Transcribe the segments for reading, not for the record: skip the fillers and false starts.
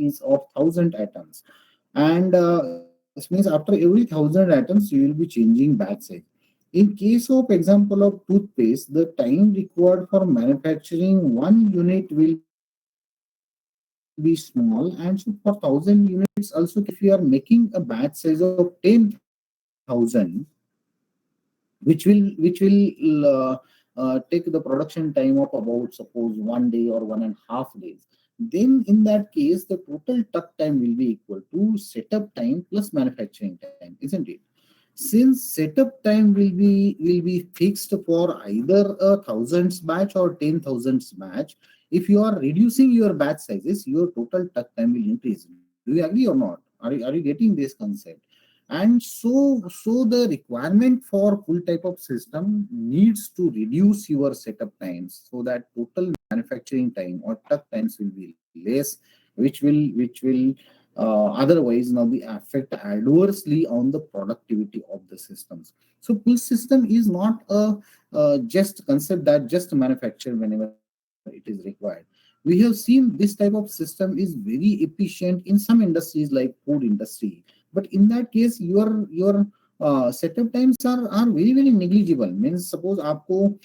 is of 1,000 atoms, and this means after every 1,000 atoms you will be changing batch size. In case of example of toothpaste, the time required for manufacturing one unit will be small, and so for 1,000 units also, if you are making a batch size of 10,000, which will take the production time of about suppose 1 day or 1.5 days, then in that case the total tuck time will be equal to setup time plus manufacturing time, isn't it? Since setup time will be fixed for either a thousands batch or 10,000s batch, if you are reducing your batch sizes, your total tuck time will increase. Do you agree or not? Are you getting this concept? And so the requirement for full type of system needs to reduce your setup times, so that total manufacturing time or tuck times will be less, which will otherwise now be affect adversely on the productivity of the systems. So pull system is not a just concept that just manufacture whenever it is required. We have seen this type of system is very efficient in some industries like food industry, but in that case your setup times are very negligible. Means suppose आपको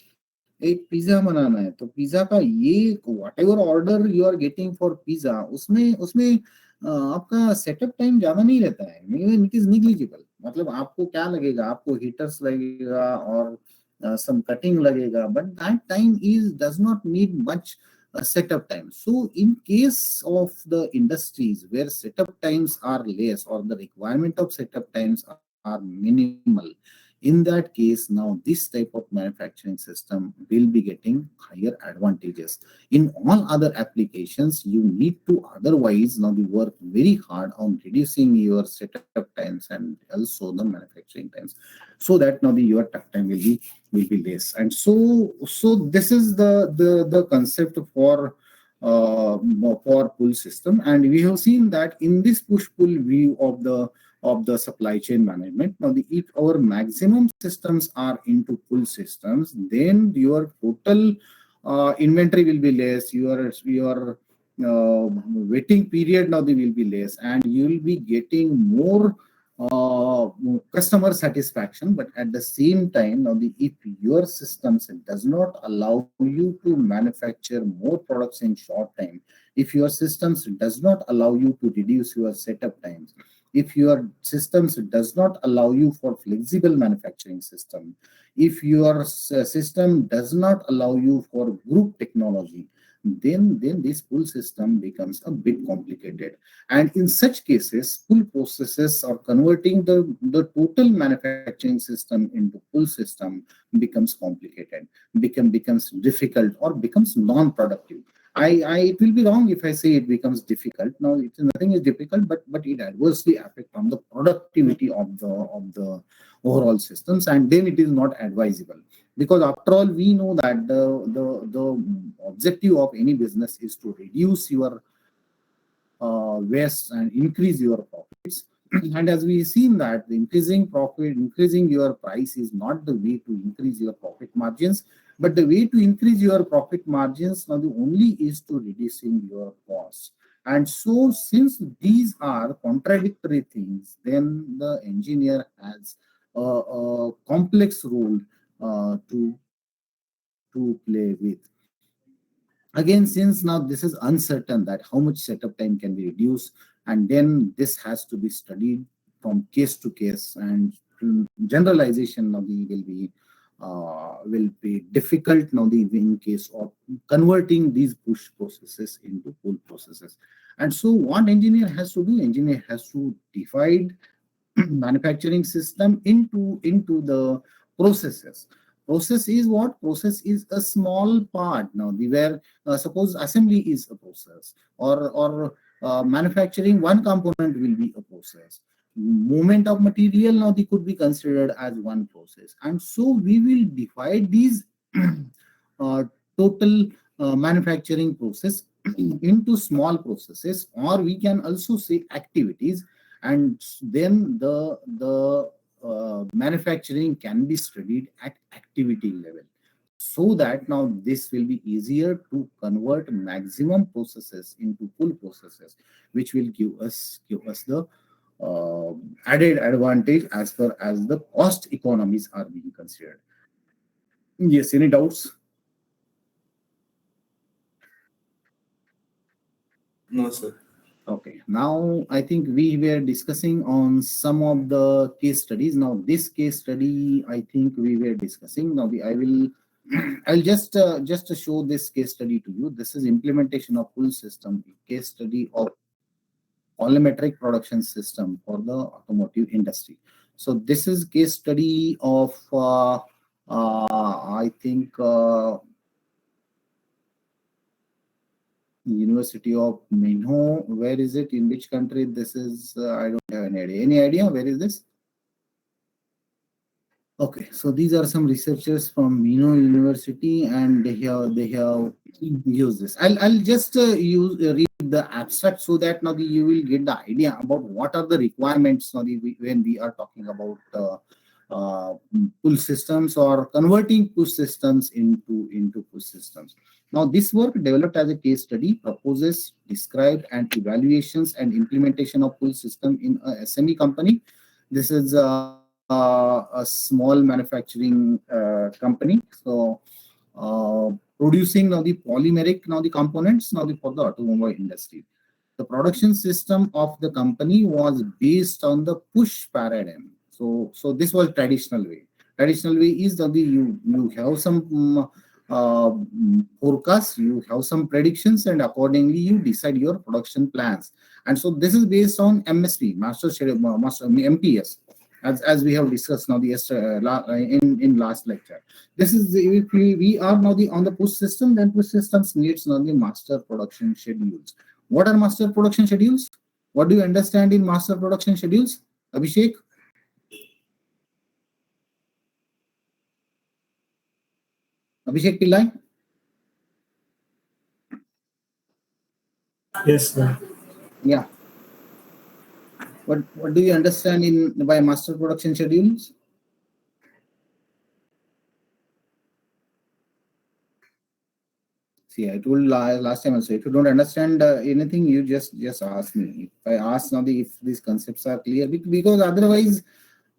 एक pizza बनाना है, तो pizza का ये whatever order you are getting for pizza, उसमें उसमें आपका setup time ज्यादा नहीं रहता है, इवन इट इज निग्लिजिबल. मतलब आपको क्या लगेगा, आपको हीटर्स लगेगा और some cutting लगेगा, but that time is does not need much setup time. So in case of the industries where setup times are less or the requirement of setup times are minimal, in that case now this type of manufacturing system will be getting higher advantages. In all other applications you need to otherwise now be work very hard on reducing your setup times and also the manufacturing times, so that now the your tuck time will be less. And so this is the concept uh, for pull system. And we have seen that in this push pull view of the supply chain management. Now, if our maximum systems are into pull systems, then your total inventory will be less. Your waiting period now they will be less, and you will be getting more uh, customer satisfaction. But at the same time, now if your systems does not allow you to manufacture more products in short time, if your systems does not allow you to reduce your setup times, if your systems does not allow you for flexible manufacturing system, if your system does not allow you for group technology, then this pull system becomes a bit complicated. And in such cases, pull processes or converting the total manufacturing system into pull system becomes complicated, becomes difficult, or becomes non-productive. I it will be wrong if I say it becomes difficult. Now, nothing is difficult, but it adversely affects on the productivity of the overall systems, and then it is not advisable. Because after all, we know that the objective of any business is to reduce your waste and increase your profits. And as we've seen that the increasing profit, increasing your price is not the way to increase your profit margins, but the way to increase your profit margins now the only is to reducing your costs. And so since these are contradictory things, then the engineer has a complex role to play with. Again, since now this is uncertain that how much setup time can be reduced, and then this has to be studied from case to case, and generalization now will be difficult now in case of converting these push processes into pull processes. And so what engineer has to do, engineer has to divide manufacturing system into the processes. Process is what? Process is a small part now the where suppose assembly is a process, or manufacturing one component will be a process. Movement of material now they could be considered as one process. And so we will divide these uh, total manufacturing process into small processes, or we can also say activities. And then the manufacturing can be studied at activity level. so that now this will be easier to convert maximum processes into full processes, which will give us the added advantage as far as the cost economies are being considered. Yes, any doubts? No, sir. Okay, now I think we were discussing on some of the case studies. Now this case study, I think we were discussing. Now I will, I'll just to show this case study to you. This is implementation of full system case study of volumetric production system for the automotive industry. So this is case study of I think University of Minho. Where is it? In which country? This is I don't have any idea. Any idea where is this? Okay, so these are some researchers from Minho University, and they have used this. I'll just read the abstract so that now you will get the idea about what are the requirements now when we are talking about pull systems or converting push systems into push systems. Now, this work developed as a case study proposes, described, and evaluations and implementation of pull system in a SME company. This is a small manufacturing company. So, producing now the polymeric now the components now for the automobile industry. The production system of the company was based on the push paradigm. So this was traditional way. Traditional way is that you have some forecasts, you have some predictions, and accordingly you decide your production plans. And so this is based on MSP, master schedule, master MPS, as we have discussed now the in last lecture. This is if we are now on the push system, then push systems needs now the master production schedules. What are master production schedules? What do you understand in master production schedules, Abhishek? Abhishek Pillai? Yes, sir. Yeah. What do you understand in by master production schedules? See, I told last time also, if you don't understand anything, you just ask me. If I ask now if these concepts are clear, because otherwise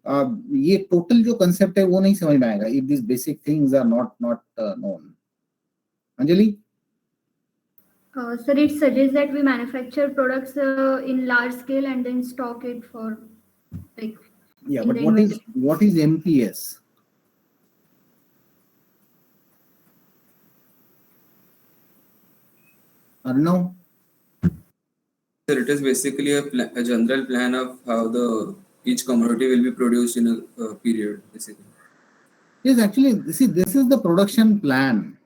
ये total जो concept है वो नहीं समझ में आएगा if these basic things are not known. Anjali? Sir, it suggests that we manufacture products in large scale and then stock it for like Yeah, in but the what is MPS? Arnav? Sir, it is basically a general plan of how the each commodity will be produced in a period, basically. Yes, actually, see, this is the production plan,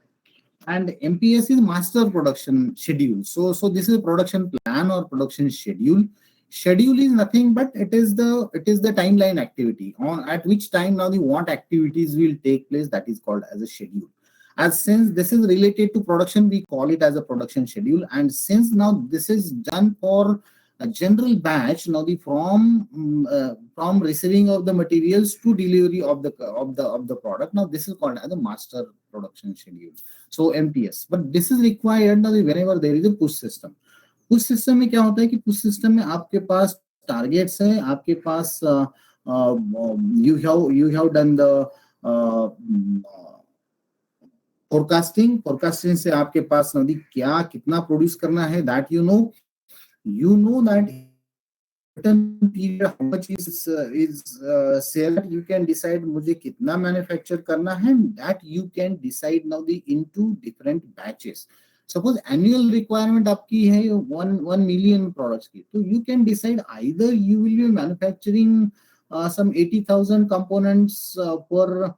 and MPS is master production schedule. So this is a production plan or production schedule. Schedule is nothing but it is the timeline activity on at which time now the what activities will take place. That is called as a schedule. As since this is related to production, we call it as a production schedule. And since now this is done for a general batch, now the from receiving of the materials to delivery of the product. Now this is called as a master production schedule. So MPS. But this is required now whenever there is a push system. Push system में क्या होता है कि push system में आपके पास targets है, आपके पास you have done the forecasting से आपके पास नदी क्या कितना प्रोड्यूस करना है, that you know that period how much is sale, you can decide मुझे कितना मैन्युफैक्चर करना है, that you can decide now the into different batches. Suppose annual requirement आपकी है 1 million products की, तो you can decide either you will be manufacturing some 80,000 components per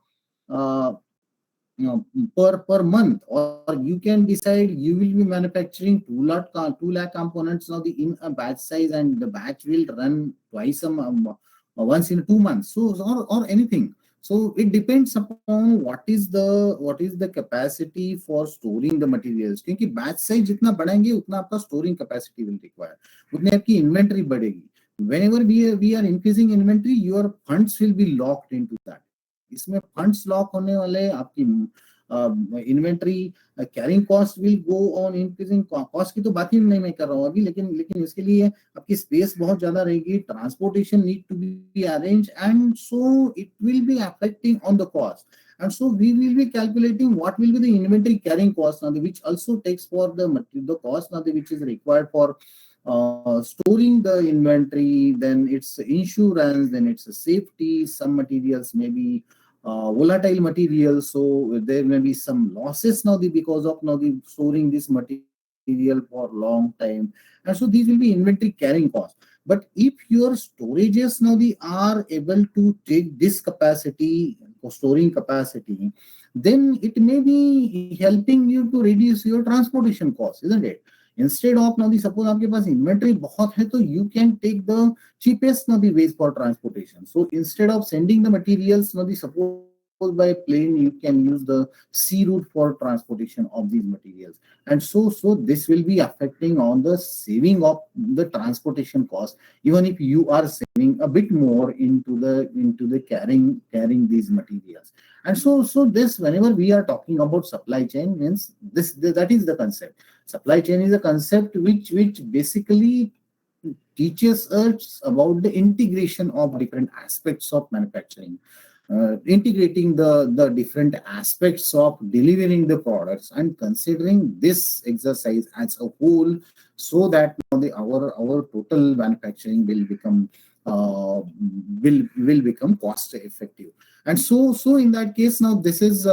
month, or you can decide you will be manufacturing 2 lakh components now in a batch size, and the batch will run once in 2 months, so or anything. So it depends upon what is the capacity for storing the materials, क्योंकि batch size जितना बढ़ाएंगे उतना आपका storing capacity will require, उतने आपकी inventory बढ़ेगी. Whenever we are increasing inventory, your funds will be locked into that. इसमें funds lock होने वाले, आपकी inventory carrying cost will go on increasing. Cost की तो बात ही नहीं मैं कर रहा हूँ अभी, लेकिन इसके लिए आपकी स्पेस बहुत ज्यादा रहेगी, transportation need to be arrange, and so it will be affecting on the cost. And so we will be calculating what will be the inventory carrying cost now, which also takes for the cost now, which is required for storing the inventory, then it's insurance, then it's a safety. Some materials may be volatile materials, so there may be some losses now because of now the storing this material for long time, and so these will be inventory carrying cost. But if your storages now they are able to take this capacity, storing capacity, then it may be helping you to reduce your transportation cost, isn't it? Instead of now the suppose आपके पास inventory बहुत है, तो you can take the cheapest now the ways for transportation. So instead of sending the materials now the suppose by plane, you can use the sea route for transportation of these materials, and so this will be affecting on the saving of the transportation cost, even if you are saving a bit more into the carrying these materials. And so this, whenever we are talking about supply chain, means that is the concept. Supply chain is a concept which basically teaches us about the integration of different aspects of manufacturing, integrating the different aspects of delivering the products, and considering this exercise as a whole, so that our total manufacturing will become will become cost effective. And so in that case, now this is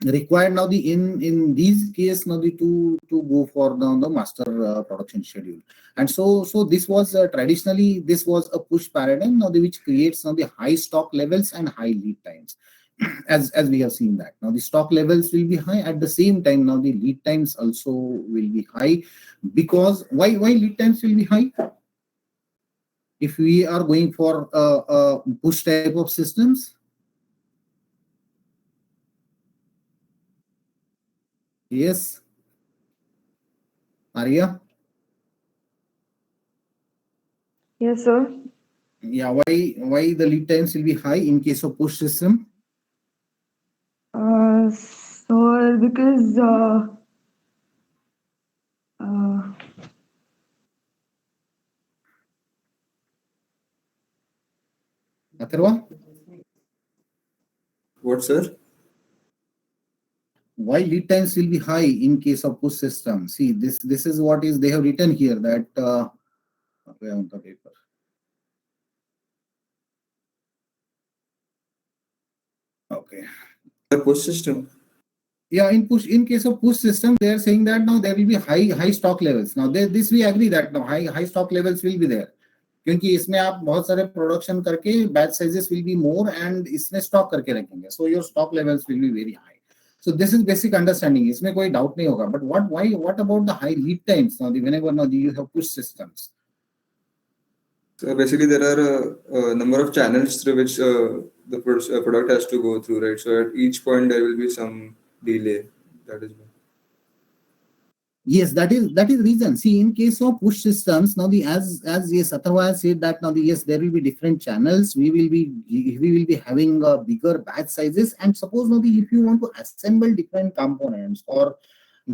required now in these case now to go for the master production schedule. And so this was traditionally this was a push paradigm now which creates now the high stock levels and high lead times. as we have seen that now the stock levels will be high, at the same time now the lead times also will be high. Because why lead times will be high? If we are going for push type of systems. Yes, Arya? Yes, sir. Yeah, why the lead times will be high in case of push system? So because Atharva? What, sir? Why lead times will be high in case of push system? See, this is what is they have written here that where on the paper. Okay. The push system. Yeah, in case of push system, they are saying that now there will be high stock levels. Now this we agree that now high stock levels will be there. क्योंकि इसमें आप बहुत सारे production करके batch sizes will be more and इसमें stock करके रखेंगे, so your stock levels will be very high. So this is basic understanding. इसमें कोई डाउट नहीं होगा. But what about the high lead times? Now whenever now you have push systems. So basically, there are a number of channels through which the product has to go through, right? So at each point there will be some delay. That is why. Yes, that is reason. See, in case of push systems, now as yes, Atharva has said that now yes, there will be different channels. We will be having bigger batch sizes, and suppose now if you want to assemble different components or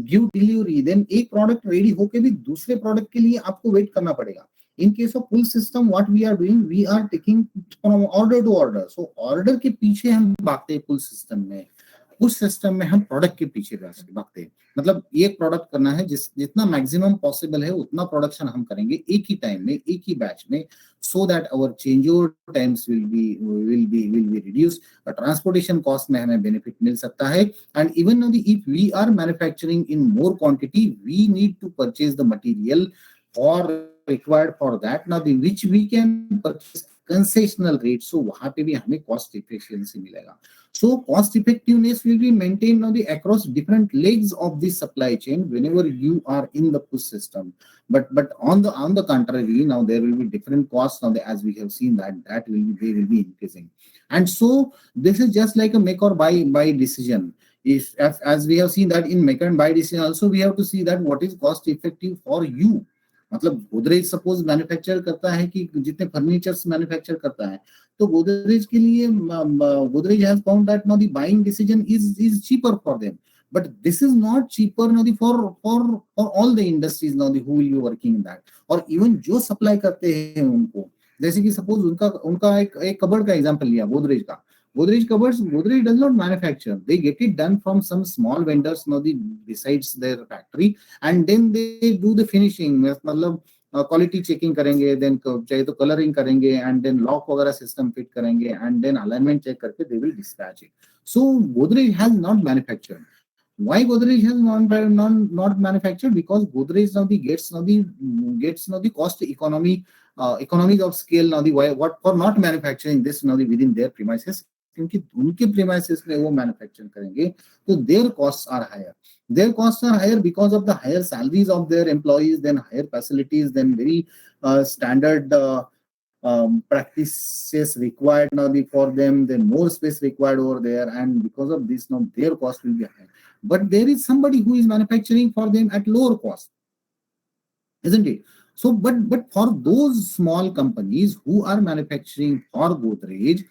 give delivery, then एक product ready होके भी दूसरे product के लिए आपको wait करना पड़ेगा. In case of pull system, what we are doing, we are taking from order to order. So order के पीछे हम भागते हैं pull system में. उस सिस्टम में हम प्रोडक्ट के पीछे भागते हैं. मतलब एक प्रोडक्ट करना है, जितना मैक्सिमम पॉसिबल है उतना प्रोडक्शन हम करेंगे एक ही टाइम में, एक ही बैच में, so that our change over times will be reduce. Transportation cost में हमें बेनिफिट मिल सकता है. And even now if we are manufacturing in more quantity, we need to purchase the material for required for that now which we can purchase concessional rate. So वहां पे भी हमें cost efficiency मिलेगा. So cost effectiveness will be maintained now across different legs of the supply chain whenever you are in the push system. But on the contrary, now there will be different costs now as we have seen that they will be increasing. And so this is just like a make or buy decision. As we have seen that in make and buy decision also, we have to see that what is cost effective for you. मतलब Godrej suppose manufacture करता है कि जितने furnitures manufacture करता है, तो गोदरेज के लिए Godrej has found that now the buying decision is cheaper for them, but this is not cheaper now for all the industries now who will be working in that, और इवन जो supply करते हैं उनको, जैसे कि सपोज उनका उनका एक कबर्ड का एग्जांपल लिया गोदरेज का, Godrej cupboards, Godrej does not manufacture, they get it done from some small vendors now besides their factory, and then they do the finishing, मतलब क्वालिटी चेकिंग करेंगे, देन चाहिए तो कलरिंग करेंगे, एंड देन लॉक वगैरह system fit करेंगे, and then alignment check करके they will dispatch it. So Godrej has not manufactured. Why Godrej has not manufactured? Because Godrej now gets now the cost economy, economies of scale now the why what for not manufacturing this now the within their premises, क्योंकि उनके premises में वो manufacture करेंगे तो their costs are higher. Their costs are higher because of the higher salaries of their employees, then higher facilities, then very standard practices required now for them, then more space required over there, and because of this now their cost will be higher. But there is somebody who is manufacturing for them at lower cost, isn't it? So but for those small companies who are manufacturing for Godrej,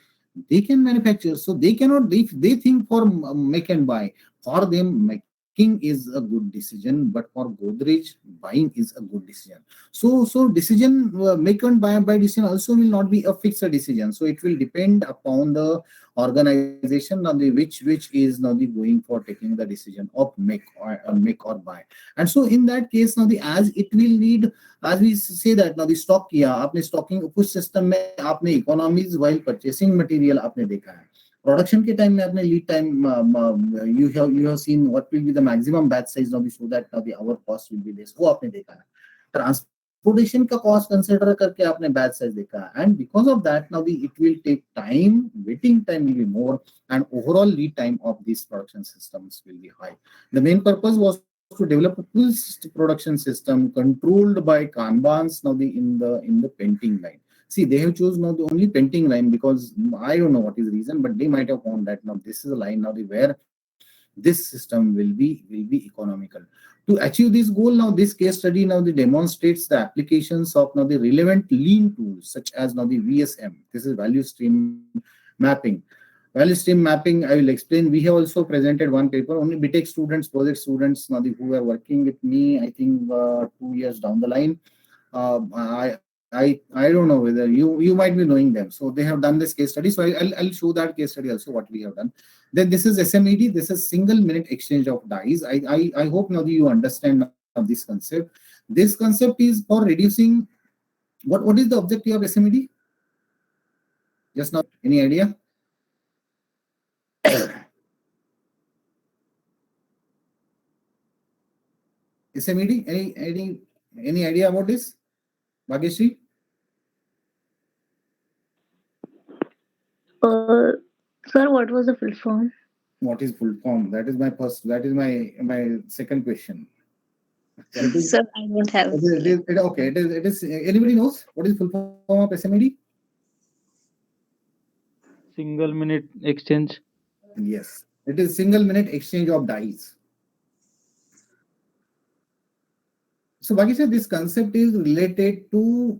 they can manufacture, so they cannot, if they think for make and buy, for them making is a good decision, but for Godrej buying is a good decision. So decision make and buy decision also will not be a fixed decision, so it will depend upon the organization now the which is now the going for taking the decision of make or buy. And so in that case now the as it will need, as we say that now the stock किया आपने, stocking कुछ system में आपने economies while purchasing material आपने देखा है, production के time में आपने lead time you have seen what will be the maximum batch size now so that now the our cost will be less, वो आपने देखा है, transportation का cost consider करके आपने batch size देखा है, and because of that now the it will take time, waiting time will be more, and overall lead time of these production systems will be high. The main purpose was to develop a full production system controlled by Kanbans now in the painting line. See, they have chosen now the only painting line because I don't know what is the reason, but they might have found that now this is a line now where this system will be economical. To achieve this goal, now this case study now demonstrates the applications of now the relevant lean tools such as now the VSM. This is value stream mapping. Value stream mapping, I will explain. We have also presented one paper. Only BTech students, project students now who are working with me, I think 2 years down the line. I don't know whether you might be knowing them. So they have done this case study. So I'll show that case study also what we have done. Then this is SMED. This is single minute exchange of dies. I hope now that you understand now this concept. This concept is for reducing. What is the objective of SMED? Just now, any idea? SMED, any idea about this? Bhagyashree? Sir, what was the full form? What is full form? That is my second question. Sir, I don't have. Okay, it is. Anybody knows what is full form of SMED? Single minute exchange. Yes, it is single minute exchange of dies. So Bhagyashree, this concept is related to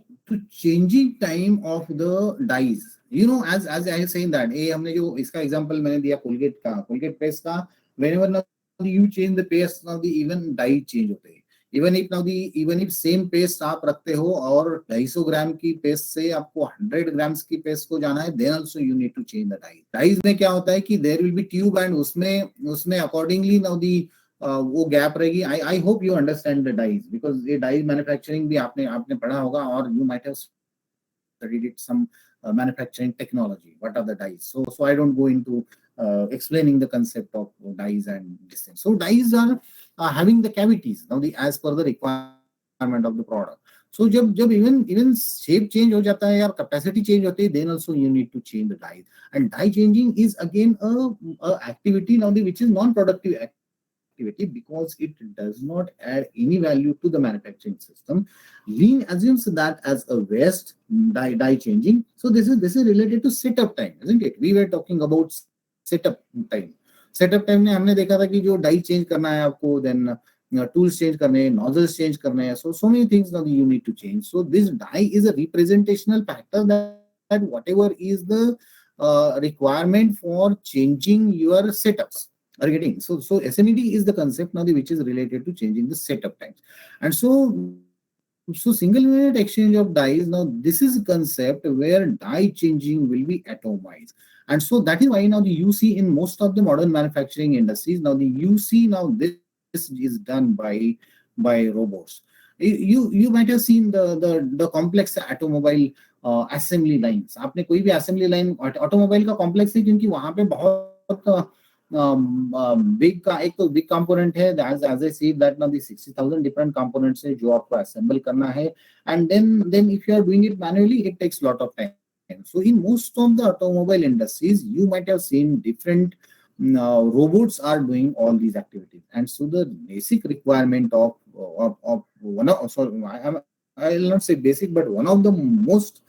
changing time of the dies. You know, as I was saying that, हमने जो इसका example मैंने दिया Colgate paste का, whenever now you change the paste, now the even die change होते हैं. Even if same paste आप रखते हो और 250 ग्राम की पेस्ट से आपको 100 ग्राम्स की पेस्ट को जाना है, then also you need to change the die. Dies में क्या होता है कि there will be tube and उसमें accordingly now the वो गैप रहेगी. I hope you understand the dies because ये die manufacturing भी आपने पढ़ा होगा और you might have studied it some manufacturing technology. What are the dies? So I don't go into explaining the concept of dies and this thing. So dies are having the cavities now as per the requirement of the product. So जब even shape change हो जाता है या capacity change होती है, then also you need to change the die. And die changing is again a activity now which is non-productive activity because it does not add any value to the manufacturing system. Lean assumes that as a waste die changing. So this is related to setup time, isn't it? We were talking about setup time. Setup time में हमने देखा था कि जो die change करना है आपको, then tools change करने हैं, nozzles change करने हैं, so many things now you need to change. So this die is a representational factor that whatever is the requirement for changing your setups are getting. So SMED is the concept now which is related to changing the setup times. And so single unit exchange of dies, now this is a concept where die changing will be atomized. And so that is why now you see in most of the modern manufacturing industries, now you see now this is done by robots. You might have seen the complex automobile assembly lines. आपने कोई भी assembly line automobile का complex है क्योंकि वहां पे बहुत big का एक तो big component है, as I see that now the 60,000 different components है जो आपको assemble करना है, and then if you are doing it manually it takes lot of time. So in most of the automobile industries you might have seen different robots are doing all these activities. And so the basic requirement of one of, sorry, I will not say basic, but one of the most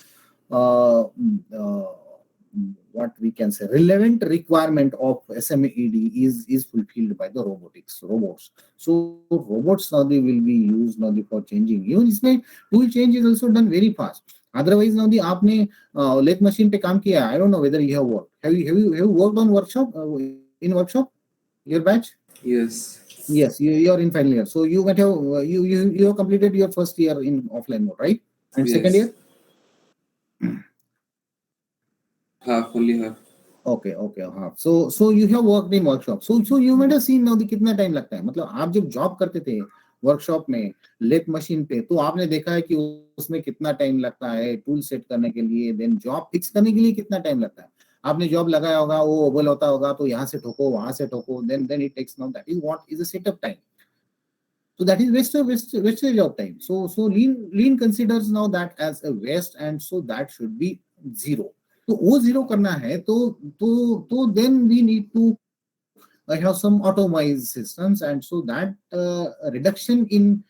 what we can say relevant requirement of SMED is fulfilled by the robots. So robots now they will be used now for changing. Even इसमें tool change is also done very fast. Otherwise now the आपने lathe machine पे काम किया, I don't know whether you have worked. Have you worked on workshop in workshop your batch? Yes. Yes, you are in final year. So you might have you have completed your first year in offline mode, right? And Yes. second year? Half, only half. Okay, हाँ. So you have worked in workshop. So you might have seen now the कितना time लगता है. मतलब आप जब job करते थे workshop में लेथ मशीन पे, तो आपने देखा है कि उसमें कितना टाइम लगता है टूल सेट करने के लिए, देन जॉब फिक्स करने के लिए कितना टाइम लगता है. आपने जॉब लगाया होगा, वो ओबल होता होगा, तो यहाँ से ठोको वहां से ठोको, then it takes now, that is what is a setup time. So that is wastage of time. So lean considers now that as a waste, and so that should be zero. तो वो zero करना है तो then we need to have some automized systems, and so that reduction in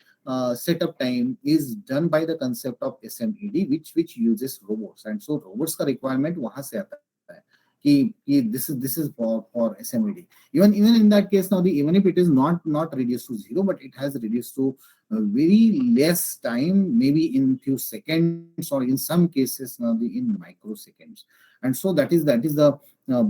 setup time is done by the concept of SMED, which uses robots. And so robots का requirement वहां से आता है कि this is for SMED. Even in that case now, even if it is not reduced to zero, but it has reduced to very less time, maybe in few seconds, or in some cases now in microseconds. And so that is the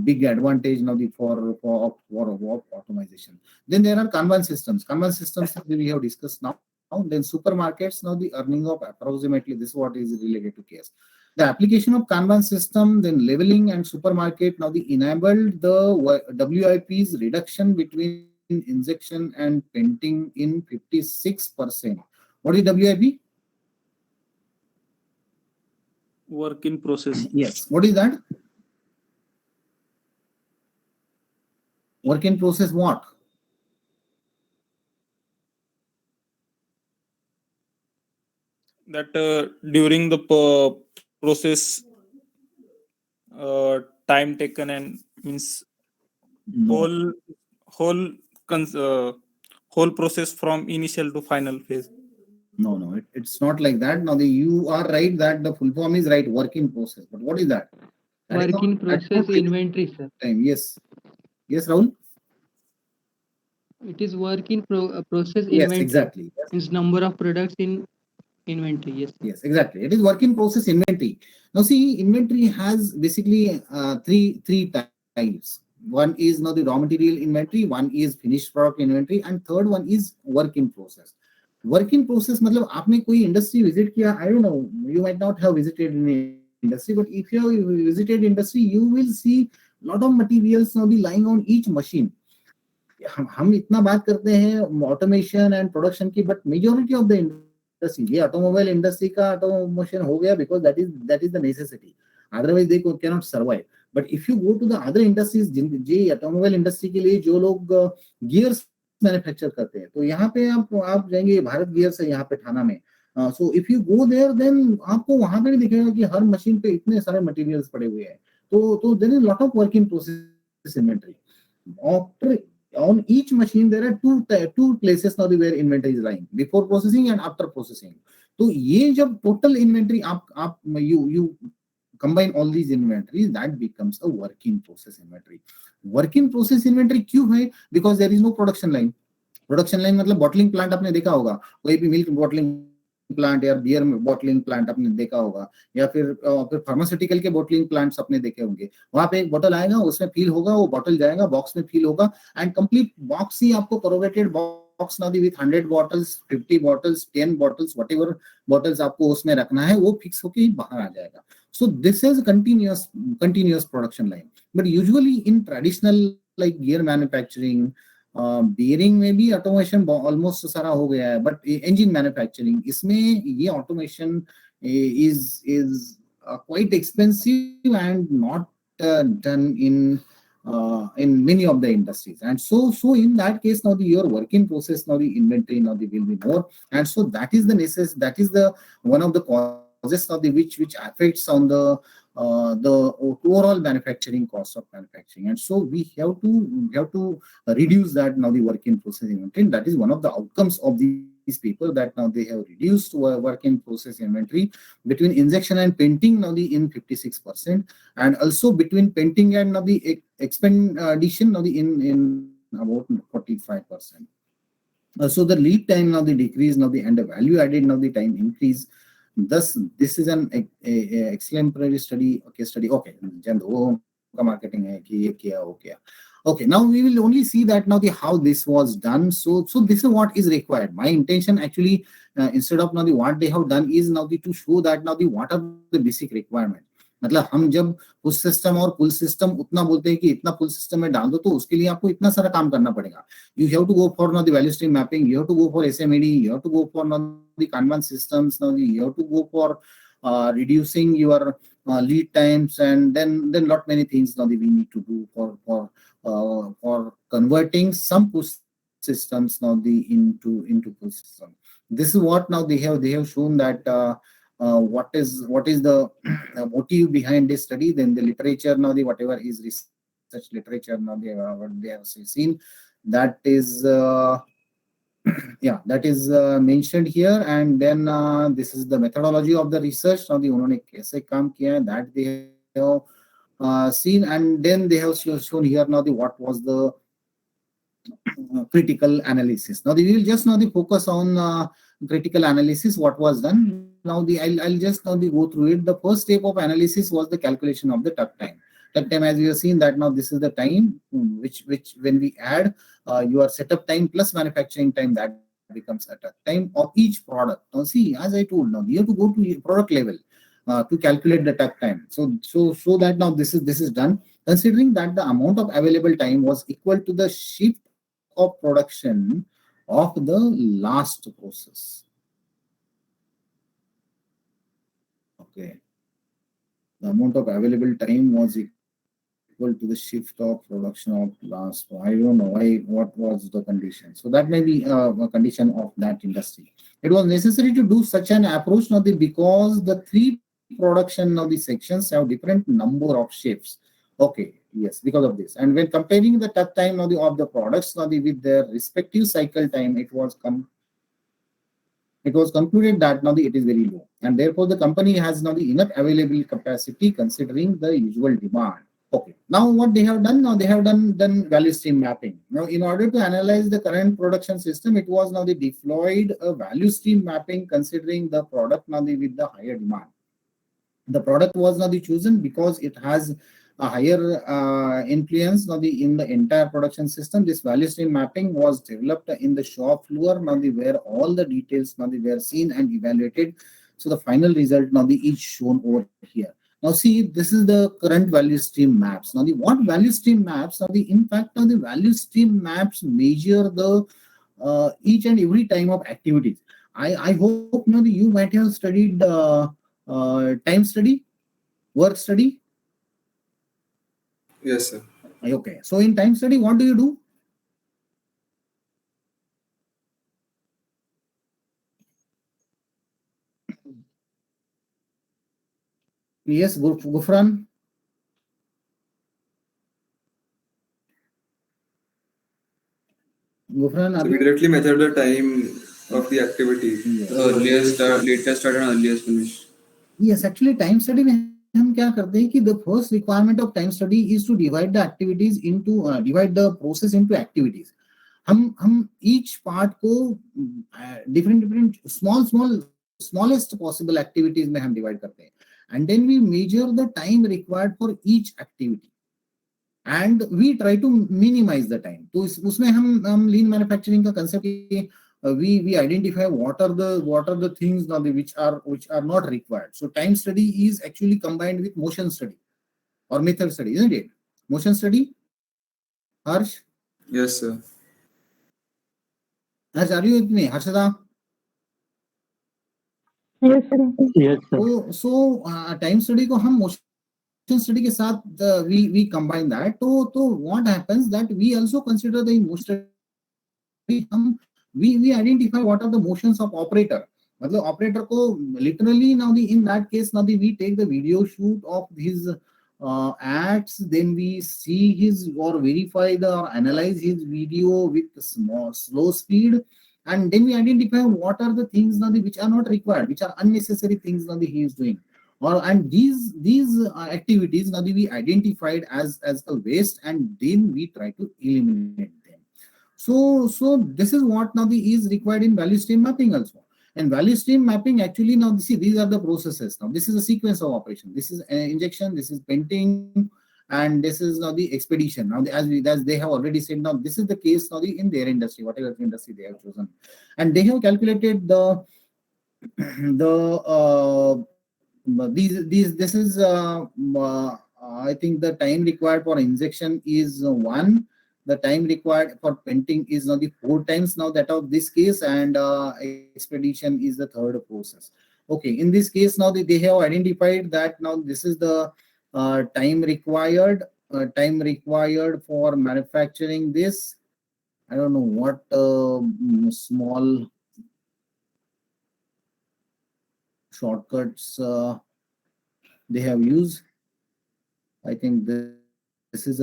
big advantage now for automation. Then there are Kanban systems. Kanban systems that we have discussed now. Then supermarkets, now the earning of approximately, this is what is related to case. The application of Kanban system, then leveling and supermarket, now the enabled the WIP's reduction between injection and painting in 56%. What is WIP? Work in process. Yes. What is that? Work in process what? That during the process time taken and means No. whole process from initial to final phase. No, it's not like that. Now you are right that the full form is right, work in process. But what is that? That is Work in not- that is process not inventory, sir. time. Yes, Rahul. It is work in process Yes, inventory. exactly. Yes. Means number of products in inventory. Yes. Yes, exactly. It is work in process inventory. Now see, inventory has basically three types. One is now the raw material inventory, one is finished product inventory, and third one is work in process. Work in process मतलब आपने कोई industry visit किया, I don't know, you might not have visited in industry, but if you have visited industry, you will see lot of materials now be lying on each machine. हम इतना बात करते हैं automation and production की, but majority of the industry, ये automobile industry का automation हो गया because that is the necessity. Otherwise they cannot survive. But if you go to the other industries, J automobile industry के लिए जो लोग gears manufacture करते हैं, तो यहाँ पे आप जाएंगे भारत गियर से यहाँ पे थाना में. So if you go there then आपको वहां पे भी दिखेगा कि हर मशीन पे इतने सारे मटेरियल्स पड़े हुए हैं. तो there is lot of work in process inventory. On each machine there are two places now where inventory is lying, before processing and after processing. तो ये जब total inventory आप you combine all these inventories, that becomes a work in process inventory. Work in process inventory क्यों है? Because there is no production line. Production line मतलब bottling plant आपने देखा होगा, कोई भी मिल्क बॉटलिंग प्लांट या बियर बॉटलिंग प्लांट आपने देखा होगा, या फिर फार्मास्यूटिकल के बॉटलिंग प्लांट्स आपने देखे होंगे। वहां पे एक बॉटल आएगा, उसमें फील होगा, वो बॉटल जाएगा, बॉक्स में फील होगा, एंड कंप्लीट बॉक्स ही आपको corrugated बॉक्स ना the with 100 bottles, 50 bottles, 10 bottles, whatever bottles आपको उसमें रखना है, वो फिक्स होके ही बाहर आ जाएगा। So this is continuous production line. But usually in traditional like gear manufacturing, bearing में भी ऑटोमेशन ऑलमोस्ट सारा हो गया है, बट इंजन मैन्युफैक्चरिंग इसमें ये automation is quite expensive and not done in many of the industries. And so in that case, now your working process, now the inventory now will be more, and so that is that is the one of the causes of the which affects on the overall manufacturing cost of manufacturing. And so we have to reduce that now the work in process inventory. That is one of the outcomes of these people, that now they have reduced work in process inventory between injection and painting now the in 56%, and also between painting and now the expansion now the in about 45%. So the lead time now the decrease now the and the value added now the time increase. Thus, this is an exemplary study. Okay, marketing hai ki ye kiya ho gaya. Okay, now we will only see that now the how this was done. So this is what is required. My intention actually, instead of now the what they have done, is now the to show that now the what are the basic requirement. मतलब हम जब push system और पुल system उतना बोलते हैं कि इतना पुल system में डाल दो, तो उसके लिए आपको इतना सारा काम करना पड़ेगा. You have to go for now the value stream mapping, you have to go for SMED, you have to go for now the Kanban systems, now you have to go for reducing your lead times, and then lot many things now that we need to do for converting some push systems now the into pull system. This is what now they have shown that what is the motive behind this study. Then the literature now the whatever is research literature now they have seen, that is that is mentioned here. And then this is the methodology of the research now the उन्होंने कैसे काम किया है, that they have seen. And then they have shown here now the what was the critical analysis. Now we will just now the focus on critical analysis, what was done. Now I'll just now go through it. The first step of analysis was the calculation of the tuck time. Tuck time, as we have seen, that now this is the time which when we add your setup time plus manufacturing time, that becomes a tuck time of each product. Now see, as I told, now you have to go to product level to calculate the tuck time. So that now this is done considering that the amount of available time was equal to the shift of production of the last process. Okay, the amount of available time was equal to the shift of production of last. I don't know what was the condition. So that may be a condition of that industry. It was necessary to do such an approach now because the three production of the sections have different number of shifts. Okay, yes, because of this. And when comparing the tuck time of the products with their respective cycle time, it was concluded that now it is very low, and therefore the company has now the enough available capacity considering the usual demand. Okay, now what they have done, now they have done value stream mapping. Now in order to analyze the current production system, it was now they deployed a value stream mapping considering the product now with the higher demand. The product was now chosen because it has a higher influence now in the entire production system. This value stream mapping was developed in the shop floor now where all the details now were seen and evaluated. So the final result now is shown over here. Now see, this is the current value stream maps. Now what value stream maps? Now in fact now the value stream maps measure the each and every time of activities. I hope now you might have studied time study, work study. Yes, sir. Okay, so in time study, what do you do? Yes, Gufran. So we directly measure the time of the activity. Yes. Earliest start, latest start, and earliest finish. Yes, actually time study में हम क्या करते हैं कि the first requirement of time study is to divide the activities into divide the process into activities. हम each part को different smallest possible activities में हम divide करते हैं, and then we measure the time required for each activity and we try to minimize the time. तो उसमें हम lean manufacturing का concept we identify what are the things now which are not required. So time study is actually combined with motion study or method study, isn't it? Motion study, Harsh? Yes, sir. Harsh, are you with me? Harshada? Yes, sir. Yes, sir. So time study को हम motion study के साथ we combine that. तो what happens that we also consider the motion study. We identify what are the motions of operator. मतलब operator को literally now in that case now we take the video shoot of his acts, then we see his or verify or analyze his video with slow speed, and then we identify what are the things now which are not required, which are unnecessary things now he is doing. And these activities now we identified as a waste, and then we try to eliminate them. So this is what now is required in value stream mapping also. And value stream mapping actually now see these are the processes. Now this is a sequence of operation. This is injection, this is penting, and this is now the expedition. Now as they have already said, now this is the case now in their industry, whatever industry they have chosen, and they have calculated this is I think the time required for injection is 1. The time required for penting is now the 4 times now that of this case, and expedition is the third process. Okay, in this case now they have identified that now this is the time required for manufacturing this. I don't know what small shortcuts they have used. I think this is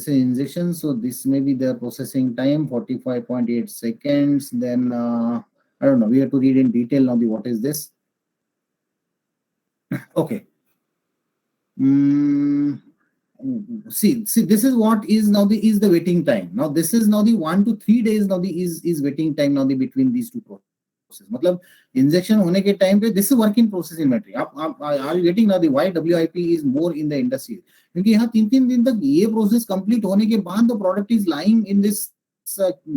injection, so this may be their processing time 45.8 seconds. Then I don't know, we have to read in detail now what is this. Okay. See this is what is now the waiting time. Now this is now the 1 to 3 days now is waiting time now between these two processes. मतलब injection होने के time पे this is work in process inventory. आप are you getting now the why WIP is more in the industry? क्योंकि यहाँ 3 दिन तक ये process complete होने के बाद the product is lying in this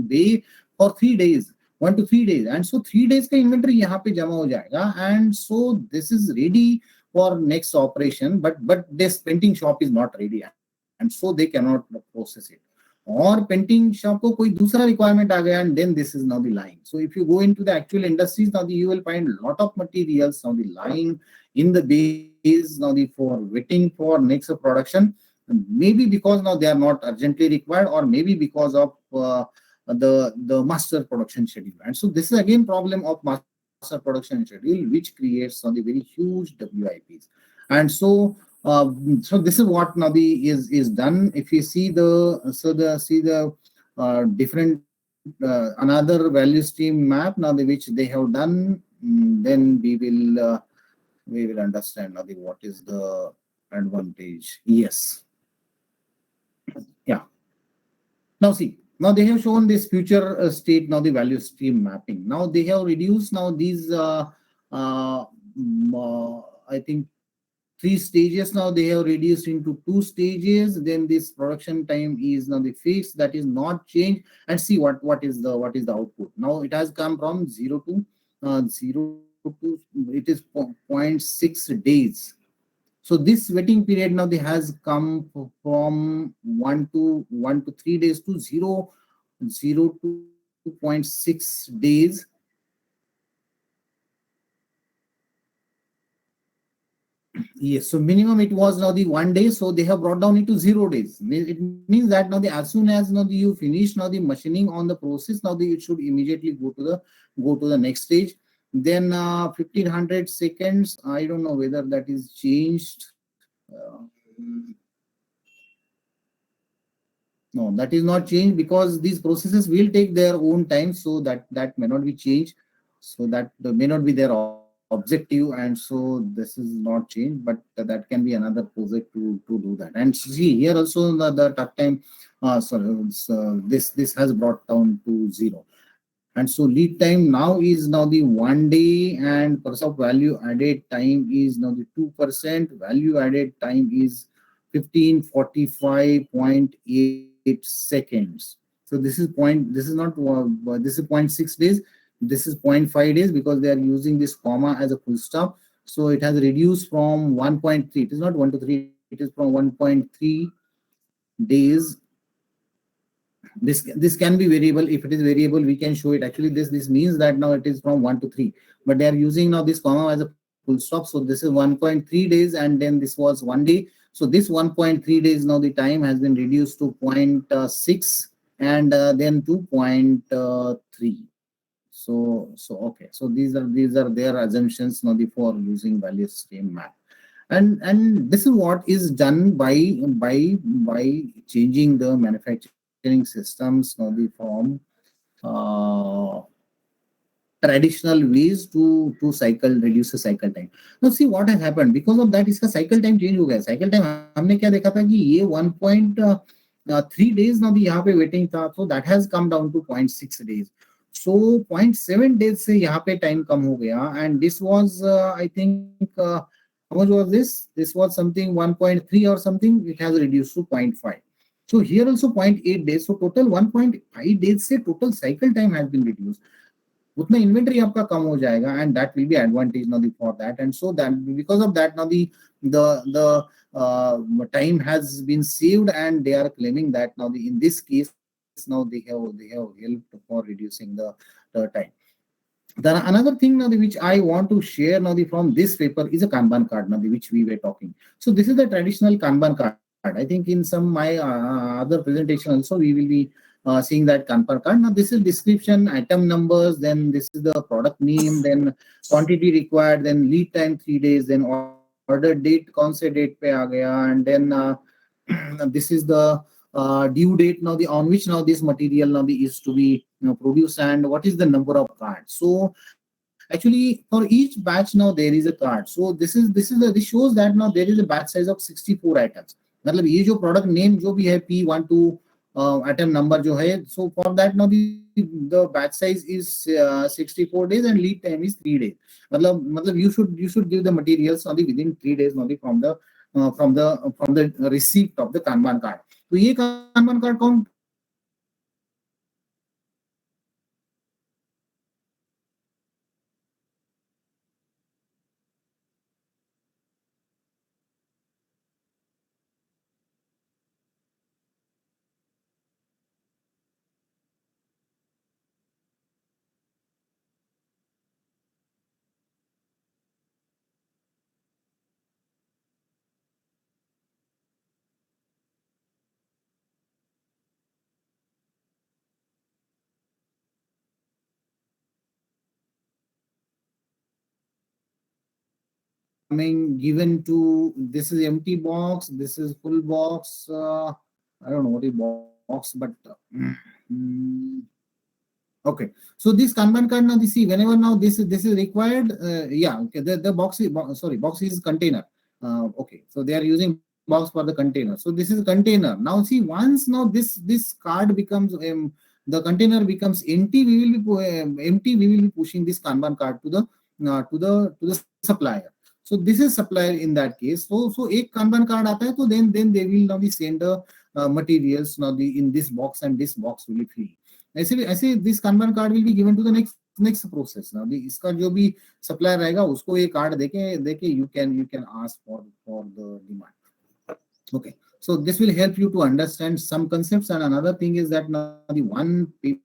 bay for 3 days, 1 to 3 days, and so 3 days का inventory यहाँ पे जमा हो जाएगा, and so this is ready for next operation, but this painting shop is not ready, and so they cannot process it. और painting shop को कोई दूसरा रिक्वायरमेंट आ गया, and then this is now the lying. So if you go into the actual industries now, you will find a lot of materials now the lying in the bays now for waiting for next production, maybe because now they are not urgently required, or maybe because of the master production schedule. And so this is again problem of master production schedule, which creates now the very huge WIPs. And so so this is what now is done. If you see the different another value stream map now which they have done, then we will understand now what is the advantage. Yes. Yeah. Now see. Now they have shown this future state now the value stream mapping. Now they have reduced now these I think 3 stages now they have reduced into 2 stages. Then this production time is now the fixed, that is not changed. And see what is the output. Now it has come from 0 to it is 0.6 days. So this waiting period now they has come from 1 to 3 days to 0 to 2.6 days. Yes, so minimum it was now the 1 day, so they have brought down it to 0 days. It means that now as soon as now you finish now the machining on the process, now it should immediately go to the next stage. Then 1500 seconds. I don't know whether that is changed. No, that is not changed because these processes will take their own time, so that may not be changed. So that may not be there objective, and so this is not changed, but that can be another project to do that. And see here also the tuck time, so this has brought down to 0. And so lead time now is now the 1 day, and percent of value added time is now the 2%. Value added time is 1545.8 seconds. So this is point. This is not. This is 0.6 days. This is 0.5 days because they are using this comma as a full stop. So it has reduced from 1.3. It is not 1 to 3. It is from 1.3 days. This can be variable. If it is variable, we can show it. Actually this means that now it is from 1 to 3, but they are using now this comma as a full stop. So this is 1.3 days, and then this was 1 day. So this 1.3 days, now the time has been reduced to 0.6, and then to 0.3. So okay, so these are their assumptions now for using value stream map. And this is what is done by changing the manufacturing systems now from uh, traditional ways to cycle, reduce the cycle time. Now see what has happened. Because of that इसका cycle time change हो गया. Cycle time हमने क्या देखा था कि ये 1.3 days now यहाँ पे waiting था, so that has come down to 0.6 days. So 0.7 days से यहाँ पे time कम हो गया, and this was I think how much was this? This was something 1.3 or something. It has reduced to 0.5. So here also 0.8 days. So total 1.5 days से total cycle time has been reduced. उतना inventory आपका कम हो जाएगा, and that will be advantage now for that. And so that because of that now the time has been saved, and they are claiming that now in this case now they have helped for reducing the time. Then another thing now which I want to share now from this paper is a Kanban card now which we were talking. So this is the traditional Kanban card. I think in some my other presentation also we will be seeing that Kanban card. Now this is description, item numbers, then this is the product name, then quantity required, then lead time 3 days, then order date, kaun se date pe aa gaya, and then this is the due date now on which now this material now is to be produced, and what is the number of cards. So actually for each batch now there is a card. So this shows that now there is a batch size of 64 items. मतलब ये जो product name जो भी है P12 item number जो है, so for that now the batch size is 64 days and lead time is 3 days. मतलब you should give the materials only within 3 days only from the receipt of the Kanban card. तो ये Kanban card कौन given to, this is empty box, this is full box. I don't know what is box, but okay. So this Kanban card now, see whenever now this is required, yeah, okay, the box is box is container. Okay, so they are using box for the container. So this is container. Now see, once now this card becomes the container becomes empty, we will be pushing this Kanban card to the supplier. So this is supplier in that case. So एक Kanban card आता है, तो then they will now be send the materials now in this box, and this box will be filled. ऐसे this Kanban card will be given to the next process. now इसका जो भी supplier रहेगा उसको ये card देके you can ask for the demand. Okay, so this will help you to understand some concepts. And another thing is that now the one paper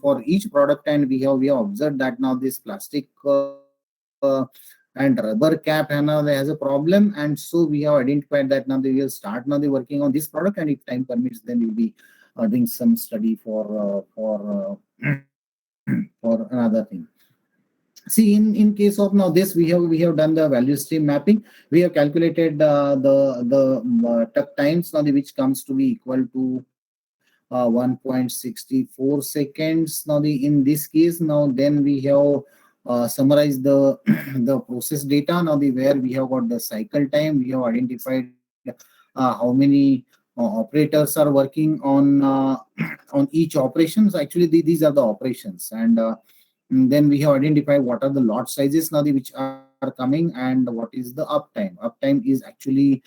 for each product, and we have observed that now this plastic and rubber cap has a problem, and so we have identified that now they will start now they working on this product, and if time permits, then we'll be doing some study for for another thing. See, in case of now this, we have done the value stream mapping. We have calculated the tuck times now which comes to be equal to 1.64 seconds. Now in this case, now then we have summarized the the process data. Now where we have got the cycle time, we have identified how many operators are working on each operations. Actually, these are the operations, and then we have identified what are the lot sizes now which are coming, and what is the uptime. Uptime is actually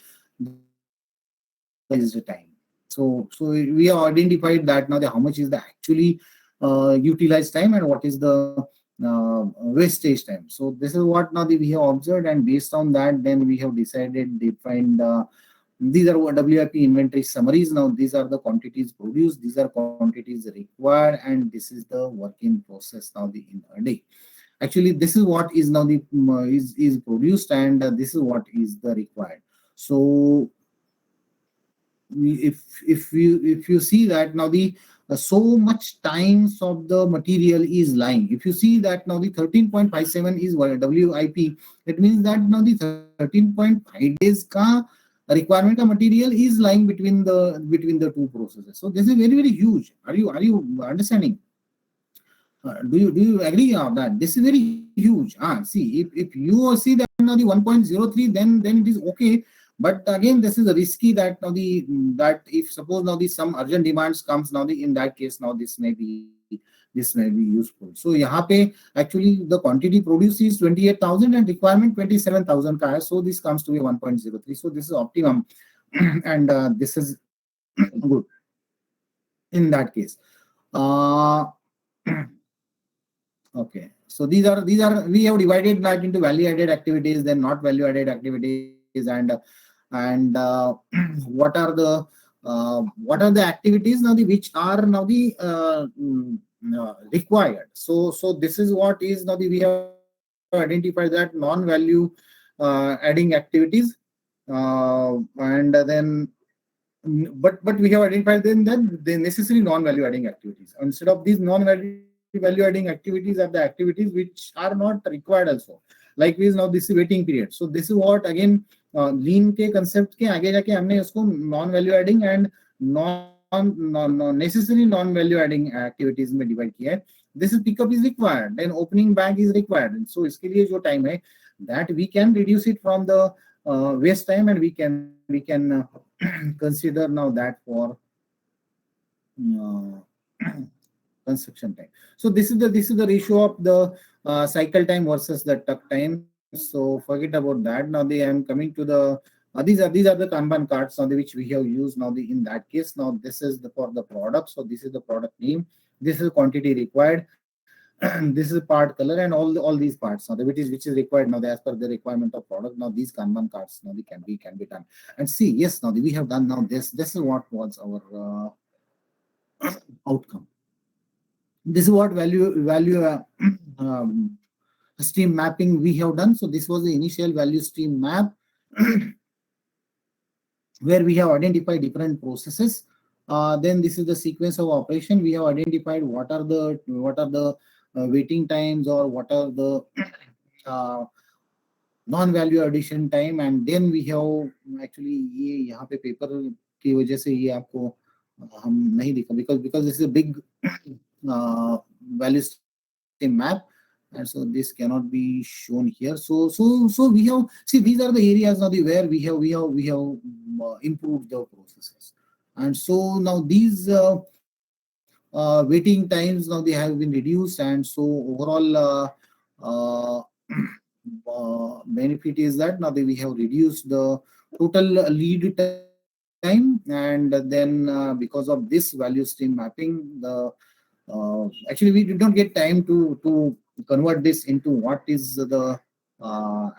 is the time. So we have identified that now how much is the actually utilized time and what is the wastage time. So this is what now we have observed, and based on that, then we have defined these are WIP inventory summaries. Now these are the quantities produced, these are quantities required, and this is the work in process now in a day. Actually, this is what is now the is produced, and this is what is the required. So if you see that now the so much times of the material is lying. If you see that now the 13.57 is WIP, it means that now the 13.5 days ka requirement ka material is lying between the two processes. So this is very, very huge. Are you understanding? Do you agree on that? This is very huge. See, if you see that now the 1.03, then it is okay. But again, this is a risky that now that if suppose now some urgent demands comes now in that case, now this may be useful. So यहाँ पे actually the quantity produced is 28,000 and requirement 27,000 ka hai. So this comes to be 1.03. So this is optimum, and this is good in that case. Okay. So these are we have divided that into value added activities, then not value added activities, and what are the activities now which are now required. So this is what is now we have identified that non-value adding activities, and then but we have identified then that the necessary non-value adding activities. Instead of these non-value adding activities are the activities which are not required also. Likewise, now this is waiting period. So this is what again lean के concept के आगे जाके हमने उसको non-value adding and necessary non-value adding activities में divide किया है. This is pickup is required, then opening bag is required. And so इसके लिए जो time है that we can reduce it from the waste time, and we can consider now that for construction time. So this is the ratio of the cycle time versus the tuck time. So forget about that. Now I am coming to the these are the Kanban cards now which we have used now in that case. Now this is for the product. So this is the product name. This is quantity required. This is part color, and all these parts now which is required now as per the requirement of product. Now these Kanban cards now can be done. And see, yes, now we have done now this is what was our outcome. This is what value stream mapping we have done. So this was the initial value stream map where we have identified different processes. Then this is the sequence of operation. We have identified what are the waiting times, or what are the non-value addition time, and then we have actually ये यहाँ पे paper की वजह से ये आपको हम नहीं दिखा because this is a big value stream map, and so this cannot be shown here. So we have see these are the areas now where we have improved the processes, and so now these waiting times now they have been reduced, and so overall benefit is that now we have reduced the total lead time, and then because of this value stream mapping, the actually we did not get time to convert this into what is the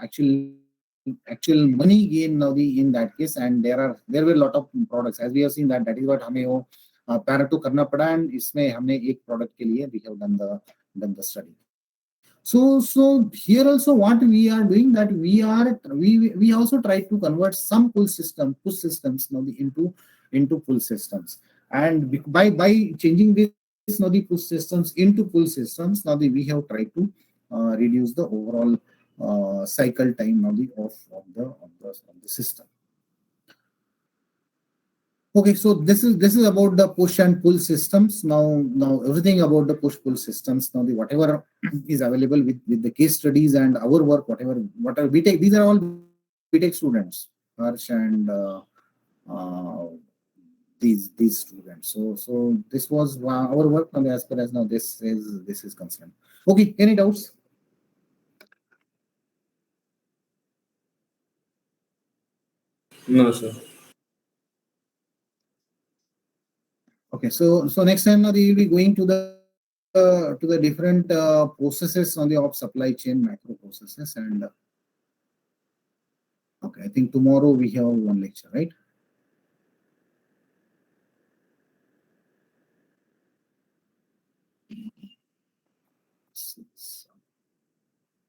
actual money gain now in that case. And there were a lot of products, as we have seen that is what हमें वो Pareto करना पड़ा, and इसमें हमने एक product के लिए we have done the study. So here also what we are doing, that we also try to convert some push systems now into pull systems, and by changing this now the push systems into pull systems, now we have tried to reduce the overall cycle time now of the system. Okay, so this is about the push and pull systems. Now everything about the push pull systems. Now whatever is available with the case studies and our work, whatever we take, these are all we take students, Harsh and these students. So this was our work now, as far as now this is concerned. Okay, any doubts? No, sir. Okay, so next time now we will be going to the different processes on the of supply chain, macro processes, and okay, I think tomorrow we have one lecture, right?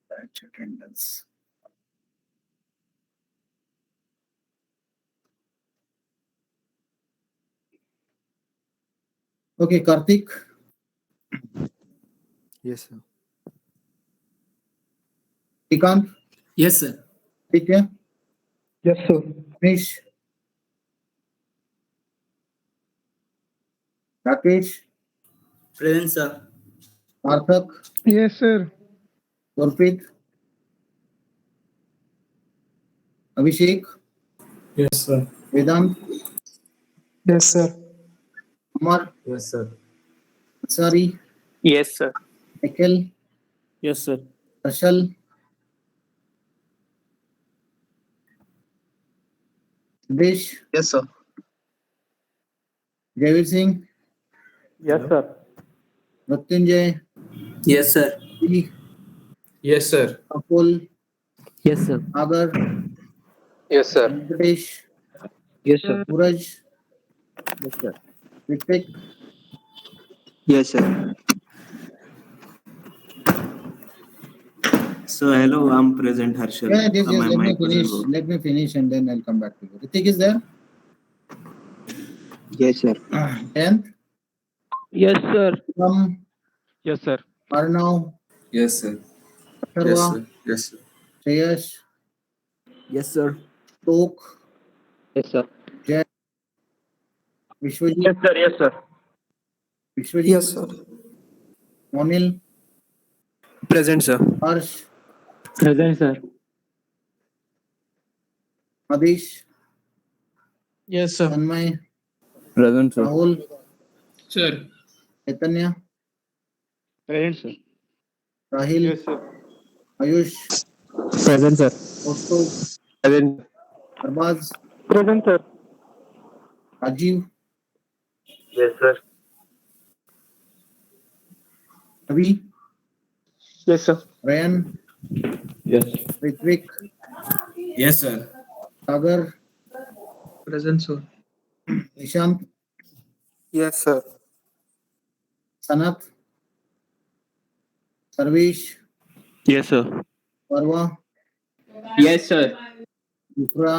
Batch attendance. Okay, Karthik. Yes, sir. Srikanth. Yes, sir. ठीक है. Yes, sir. Ramesh. Rakesh. Present, sir. Sarthak. Yes, sir. Gurpreet. Abhishek. Yes, sir. Vedant. Yes, sir. Amar. Yes, sir. Ansari. Yes, sir. Nikhil. Yes, sir. Harshal. Dish. Yes, sir. Javeer Singh. Yes, sir. Mrityunjay. Yes, sir. Yes, sir. Akul. Yes, sir. Agar. Yes, sir. Venkatesh. Yes, sir. Suraj. Yes, sir. Ritik. Yes, sir. So, hello, I'm present, Harshal. Yeah, just My let me mic wasn't finish. working. Let me finish and then I'll come back to you. Ritik is there? Yes, sir. 10th. Yes, sir. Ram. Yes, sir. Arnav. Yes, sir. Yes, Atharva. sir. Yes, sir. Shayash. Yes, sir. Tok. Yes, sir. Jay. Vishwajit. sir. Yes, sir. Vishwajit. Yes, sir. Monil. Present, sir. Harsh. Present, sir. Adish. Yes, sir. Tanmay. Present, sir. Rahul. Sir. Chaitanya. Present, sir. Rahil. sir. Ayush. Present, sir. Kaustubh. Present. Arbaz. Present, sir. Rajiv. Yes, sir. Ravi. Yes, sir. Ryan. Yes. Ritvik. Yes, sir. Sagar. Present, sir. Nishant. Yes, sir. Sanat. Sarvesh. Yes, sir. Parva. Yes, sir. Yufra.